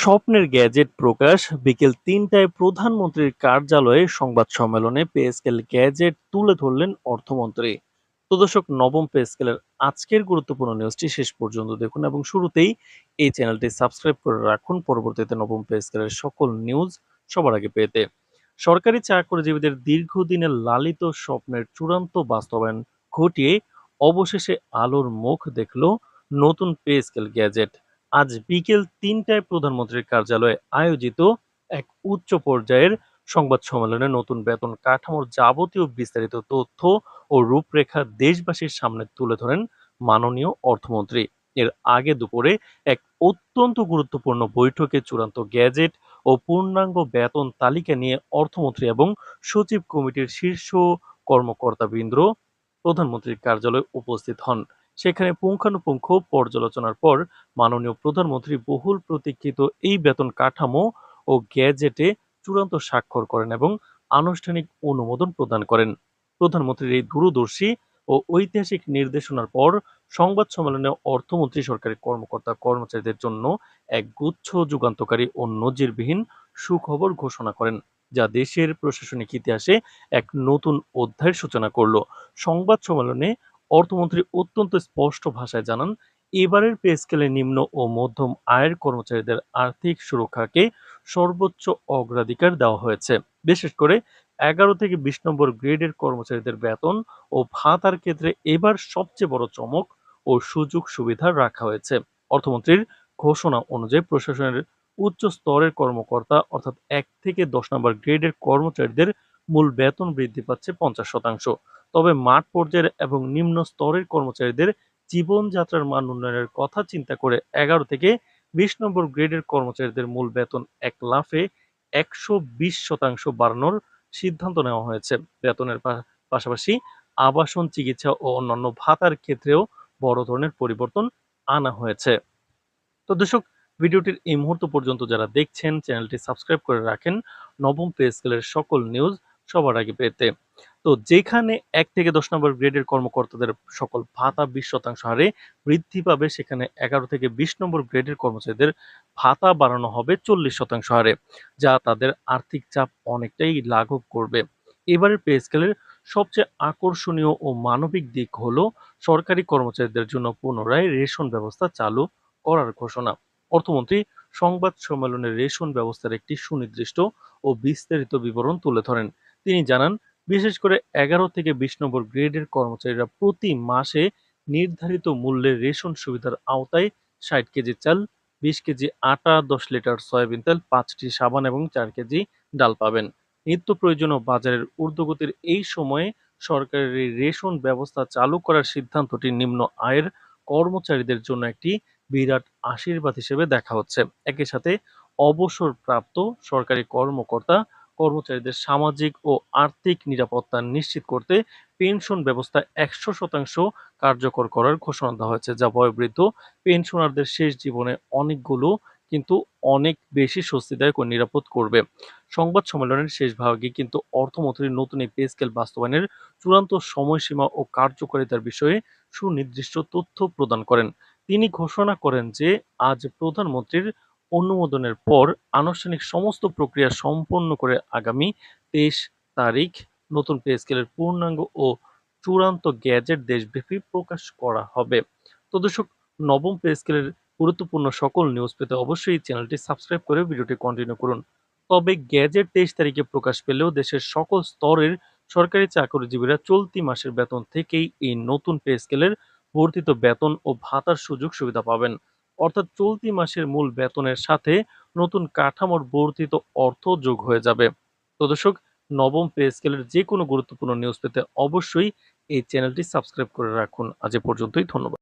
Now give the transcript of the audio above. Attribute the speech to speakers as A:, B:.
A: স্বপ্নের গ্যাজেট প্রকাশ বিকেল ৩টায় প্রধানমন্ত্রীর কার্যালয়ে সংবাদ সম্মেলনে পে স্কেল গ্যাজেট তুলে ধরলেন অর্থমন্ত্রী। তো দর্শক, নবম পে স্কেলের আজকের গুরুত্বপূর্ণ নিউজটি শেষ পর্যন্ত দেখুন এবং শুরুতেই এই চ্যানেলটি সাবস্ক্রাইব করে রাখুন পরবর্তীতে নবম পে স্কেলের সকল নিউজ সবার আগে পেতে। সরকারি চাকরিজীবীদের দীর্ঘদিনের লালিত স্বপ্নের চূড়ান্ত বাস্তবায়ন ঘটিয়ে অবশেষে আলোর মুখ দেখল নতুন পে স্কেল গ্যাজেট। আজ বিকেল ৩টায় প্রধানমন্ত্রীর কার্যালয়ে আয়োজিত এক উচ্চ পর্যায়ের সংবাদ সম্মেলনে নতুন বেতন কাঠামোর যাবতীয় বিস্তারিত তথ্য ও রূপরেখা দেশবাসীর সামনে তুলে ধরেন মাননীয় অর্থমন্ত্রী। এর আগে দুপুরে এক অত্যন্ত গুরুত্বপূর্ণ বৈঠকে চূড়ান্ত গ্যাজেট ও পূর্ণাঙ্গ বেতন তালিকা নিয়ে অর্থমন্ত্রী এবং সচিব কমিটির শীর্ষ কর্মকর্তাবৃন্দ প্রধানমন্ত্রীর কার্যালয়ে উপস্থিত হন। সেখানে পুঙ্খানুপুঙ্খ পর্যালোচনার পর মাননীয় প্রধানমন্ত্রী বহুল প্রতীক্ষিত এই বেতন কাঠামো ও গ্যাজেটে চূড়ান্ত স্বাক্ষর করেন এবং আনুষ্ঠানিক অনুমোদন প্রদান করেন। প্রধানমন্ত্রীর এই দূরদর্শী ও ঐতিহাসিক নির্দেশনার পর সংবাদ সম্মেলনে অর্থমন্ত্রী সরকারি কর্মকর্তা কর্মচারীদের জন্য এক গুচ্ছ যুগান্তকারী ও নজিরবিহীন সুখবর ঘোষণা করেন, যা দেশের প্রশাসনিক ইতিহাসে এক নতুন অধ্যায়ের সূচনা করল। সংবাদ সম্মেলনে অর্থমন্ত্রী অত্যন্ত স্পষ্ট ভাষায় জানান, এবারের পে স্কেলে নিম্ন ও মধ্যম আয়ের কর্মচারীদের আর্থিক সুরক্ষাকে সর্বোচ্চ অগ্রাধিকার দেওয়া হয়েছে। বিশেষ করে ১১ থেকে ২০ নম্বর গ্রেডের কর্মচারীদের বেতন ও ভাতার ক্ষেত্রে এবার সবচেয়ে বড় চমক ও সুযোগ সুবিধা রাখা হয়েছে। অর্থমন্ত্রীর ঘোষণা অনুযায়ী প্রশাসনের উচ্চ স্তরের কর্মকর্তা অর্থাৎ ১ থেকে ১০ নম্বর গ্রেডের কর্মচারীদের মূল বেতন বৃদ্ধি পাচ্ছে ৫০%। তবে মাঠ পর্যায়ের এবং নিম্ন স্তরের কর্মচারীদের জীবনযাত্রার মান উন্নয়নের কথা চিন্তা করে ১১ থেকে ২০ নম্বর গ্রেডের কর্মচারীদের মূল বেতন এক লাফে ১২০% বাড়ানোর সিদ্ধান্ত নেওয়া হয়েছে। বেতনের পাশাপাশি আবাসন, চিকিৎসা ও অন্যান্য ভাতার ক্ষেত্রেও বড় ধরনের পরিবর্তন আনা হয়েছে। তো দর্শক, ভিডিওটির এই মুহূর্ত পর্যন্ত যারা দেখছেন চ্যানেলটি সাবস্ক্রাইব করে রাখেন নবম পে স্কেলের সকল নিউজ সবার আগে পেতে। তো যেখানে ১ থেকে ১০ নম্বর গ্রেডের কর্মকর্তাদের সকল ভাতা ২০% হারে বৃদ্ধি পাবে, সেখানে ১১ থেকে ২০ নম্বর গ্রেডের কর্মচারীদের ভাতা বাড়ানো হবে ৪০% হারে, যা তাদের আর্থিক চাপ অনেকটাই লাঘব করবে। এবারের পে স্কেলের সবচেয়ে আকর্ষণীয় ও মানবিক দিক হলো সরকারি কর্মচারীদের জন্য পুনরায় রেশন ব্যবস্থা চালু করার ঘোষণা। অর্থমন্ত্রী সংবাদ সম্মেলনে রেশন ব্যবস্থার একটি সুনির্দিষ্ট ও বিস্তারিত বিবরণ তুলে ধরেন। তিনি জানান, বিশেষ করে ১১ থেকে ২০ নম্বর গ্রেডের কর্মচারীরা প্রতি মাসে নির্ধারিত মূল্যের রেশন সুবিধার আওতায় ৬০ কেজি চাল, ২০ কেজি আটা, ১০ লিটার সয়াবিন তেল, ৫টি সাবান এবং ৪ কেজি ডাল পাবেন। নিত্য প্রয়োজনীয় বাজারের ঊর্ধ্বগতির এই সময়ে সরকারের এই রেশন ব্যবস্থা চালু করার সিদ্ধান্তটি নিম্ন আয়ের কর্মচারীদের জন্য একটি বিরাট আশীর্বাদ হিসেবে দেখা হচ্ছে। একই সাথে অবসরপ্রাপ্ত সরকারি কর্মকর্তা কর্মচারীদের সামাজিক ও আর্থিক নিরাপত্তা নিশ্চিত করতে পেনশন ব্যবস্থা ১০০% কার্যকর করার ঘোষণা দেওয়া হয়েছে, যা বয়োবৃদ্ধ পেনশনারদের শেষ জীবনে অনেক বেশি স্বস্তিদায়ক ও নিরাপদ করবে। সংবাদ সম্মেলনের শেষ ভাগে কিন্তু অর্থমন্ত্রী নতুন এই পে স্কেল বাস্তবায়নের চূড়ান্ত সময়সীমা ও কার্যকারিতার বিষয়ে সুনির্দিষ্ট তথ্য প্রদান করেন। তিনি ঘোষণা করেন যে আজ প্রধানমন্ত্রীর অনুমোদনের পর আনুষ্ঠানিক সমস্ত প্রক্রিয়া সম্পন্ন করে আগামী ২৩ তারিখ নতুন পে স্কেলের পূর্ণাঙ্গ ও চূড়ান্ত গ্যাজেট দেশব্যাপী প্রকাশ করা হবে। তো দর্শক, নবম পে স্কেলের গুরুত্বপূর্ণ সকল নিউজ পেতে অবশ্যই চ্যানেলটি সাবস্ক্রাইব করে ভিডিওটি কন্টিনিউ করুন। তবে গ্যাজেট ২৩ তারিখে প্রকাশ পেলেও দেশের সকল স্তরের সরকারি চাকরিজীবীরা চলতি মাসের বেতন থেকেই এই নতুন পে স্কেলের বর্ধিত বেতন ও ভাতার সুযোগ সুবিধা পাবেন। অর্থাৎ চলতি মাসের মূল বেতনের সাথে নতুন কাঠামোর বর্ধিত অর্থ যোগ হয়ে যাবে। তো দর্শক, নবম পে স্কেলের যে কোনো গুরুত্বপূর্ণ নিউজ পেতে অবশ্যই এই চ্যানেলটি সাবস্ক্রাইব করে রাখুন। আজ এ পর্যন্তই, ধন্যবাদ।